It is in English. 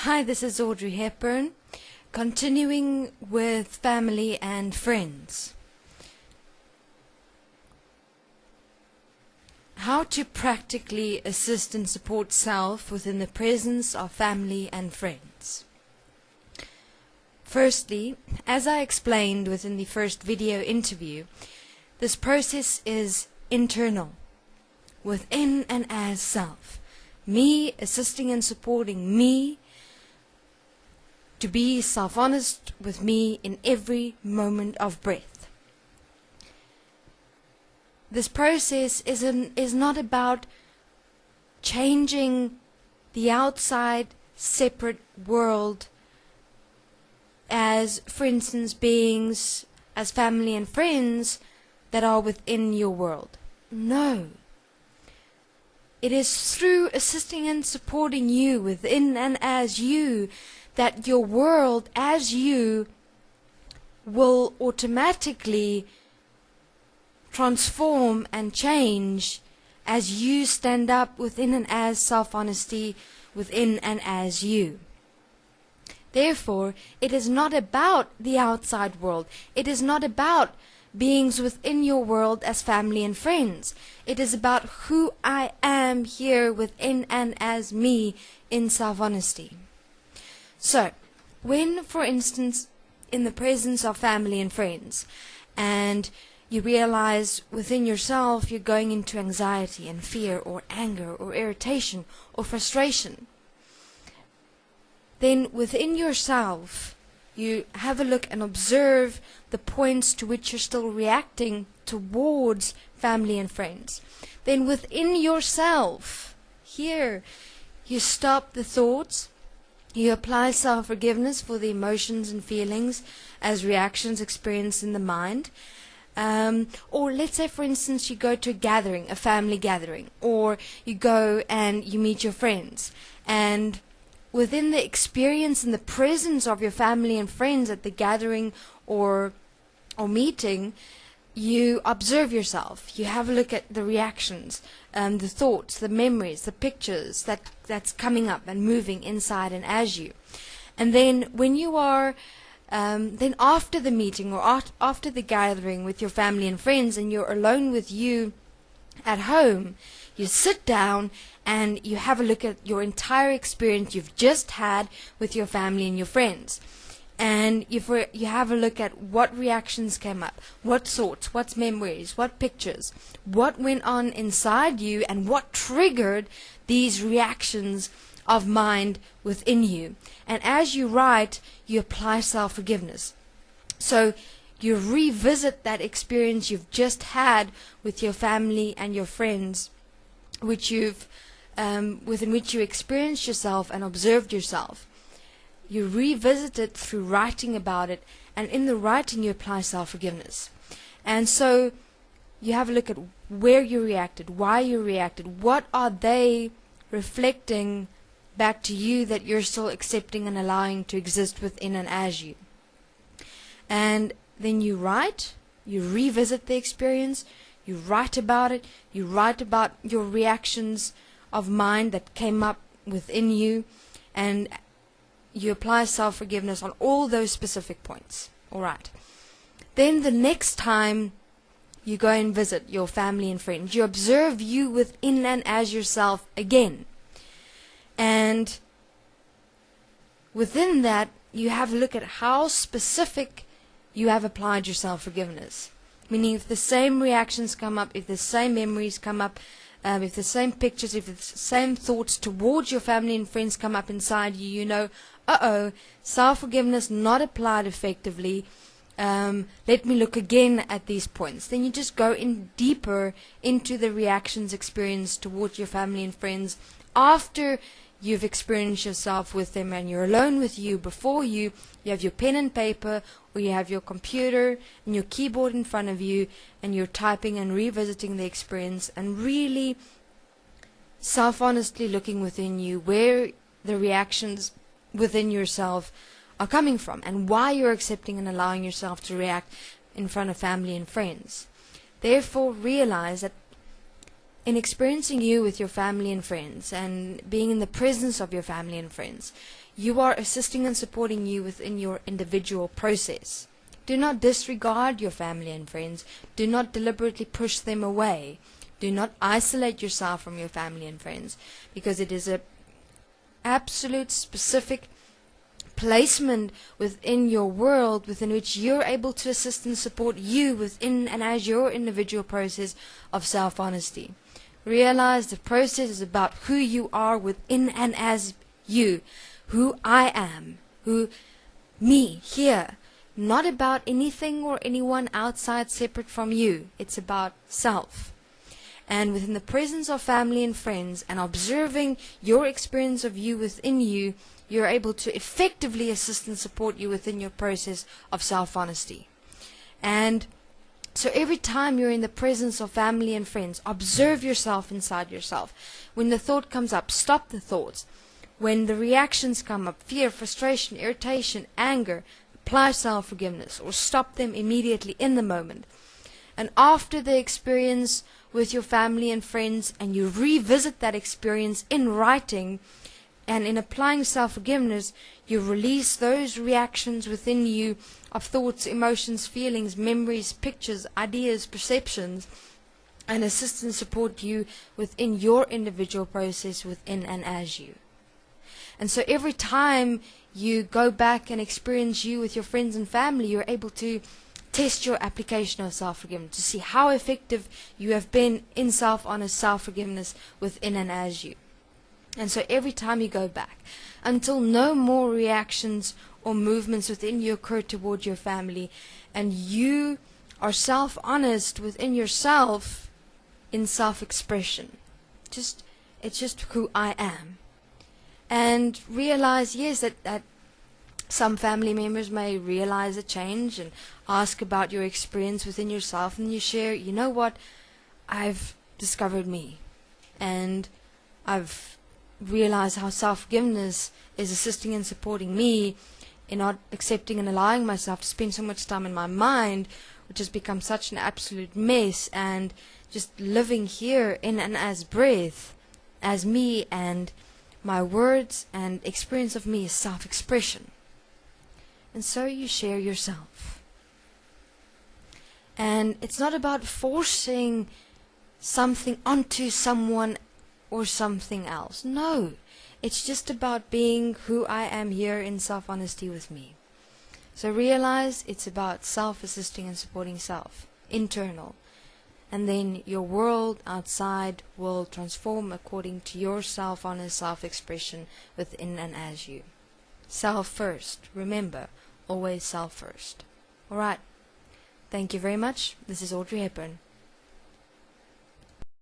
Hi, this is Audrey Hepburn, continuing with family and friends. How to practically assist and support self within the presence of family and friends. Firstly, as I explained within the first video interview, this process is internal, within and as self. Me assisting and supporting me to be self-honest with me in every moment of breath. This process is not about changing the outside separate world as, for instance, beings as family and friends that are within your world. No. It is through assisting and supporting you within and as you that your world as you will automatically transform and change as you stand up within and as self-honesty within and as you. Therefore, it is not about the outside world. It is not about beings within your world as family and friends. It is about who I am here within and as me in self-honesty. So, when, for instance, in the presence of family and friends, and you realize within yourself you're going into anxiety and fear or anger or irritation or frustration, then within yourself you have a look and observe the points to which you're still reacting towards family and friends. Then within yourself, here, you stop the thoughts. You apply self-forgiveness for the emotions and feelings as reactions experienced in the mind. Or let's say, for instance, you go to a gathering, a family gathering, or you go and you meet your friends. And within the experience and the presence of your family and friends at the gathering or meeting, you observe yourself. You have a look at the reactions, the thoughts, the memories, the pictures that's coming up and moving inside and as you. And then when you are, then after the meeting or after the gathering with your family and friends and you're alone with you at home, you sit down and you have a look at your entire experience you've just had with your family and your friends. And you have a look at what reactions came up, what thoughts, what memories, what pictures, what went on inside you, and what triggered these reactions of mind within you. And as you write, you apply self-forgiveness. So you revisit that experience you've just had with your family and your friends, which within which you experienced yourself and observed yourself. You revisit it through writing about it, and in the writing you apply self-forgiveness. And so you have a look at where you reacted, why you reacted, what are they reflecting back to you that you're still accepting and allowing to exist within and as you. And then you write, you revisit the experience, you write about it, you write about your reactions of mind that came up within you, and you apply self-forgiveness on all those specific points. Alright. Then the next time you go and visit your family and friends, you observe you within and as yourself again. And within that, you have a look at how specific you have applied your self-forgiveness. Meaning if the same reactions come up, if the same memories come up, if the same pictures, if the same thoughts towards your family and friends come up inside you, you know, self-forgiveness not applied effectively. Let me look again at these points. Then you just go in deeper into the reactions experienced towards your family and friends after you've experienced yourself with them and you're alone with you. Before you have your pen and paper, or you have your computer and your keyboard in front of you, and you're typing and revisiting the experience and really self-honestly looking within you where the reactions within yourself are coming from and why you're accepting and allowing yourself to react in front of family and friends. Therefore, realize that in experiencing you with your family and friends and being in the presence of your family and friends, you are assisting and supporting you within your individual process. Do not disregard your family and friends. Do not deliberately push them away. Do not isolate yourself from your family and friends, because it is a absolute specific placement within your world within which you're able to assist and support you within and as your individual process of self-honesty. Realize the process is about who you are within and as you, who I am, me here, not about anything or anyone outside separate from you. It's about self. And within the presence of family and friends and observing your experience of you within you, you're able to effectively assist and support you within your process of self-honesty. And so every time you're in the presence of family and friends, observe yourself inside yourself. When the thought comes up, stop the thoughts. When the reactions come up, fear, frustration, irritation, anger, apply self-forgiveness or stop them immediately in the moment. And after the experience with your family and friends, and you revisit that experience in writing, and in applying self-forgiveness, you release those reactions within you of thoughts, emotions, feelings, memories, pictures, ideas, perceptions, and assist and support you within your individual process within and as you. And so every time you go back and experience you with your friends and family, you're able to test your application of self-forgiveness to see how effective you have been in self-honest self-forgiveness within and as you. And so every time you go back, until no more reactions or movements within you occur toward your family, and you are self-honest within yourself in self-expression. It's just who I am. And realize, yes, that some family members may realize a change and ask about your experience within yourself, and you share, you know what, I've discovered me, and I've realized how self-forgiveness is assisting and supporting me in not accepting and allowing myself to spend so much time in my mind, which has become such an absolute mess, and just living here in and as breath, as me, and my words and experience of me is self-expression. And so you share yourself. And it's not about forcing something onto someone or something else. No, it's just about being who I am here in self-honesty with me. So realize it's about self-assisting and supporting self, internal. And then your world outside will transform according to your self-honest self-expression within and as you. Self first. Remember, always self first. Alright. Thank you very much. This is Audrey Hepburn.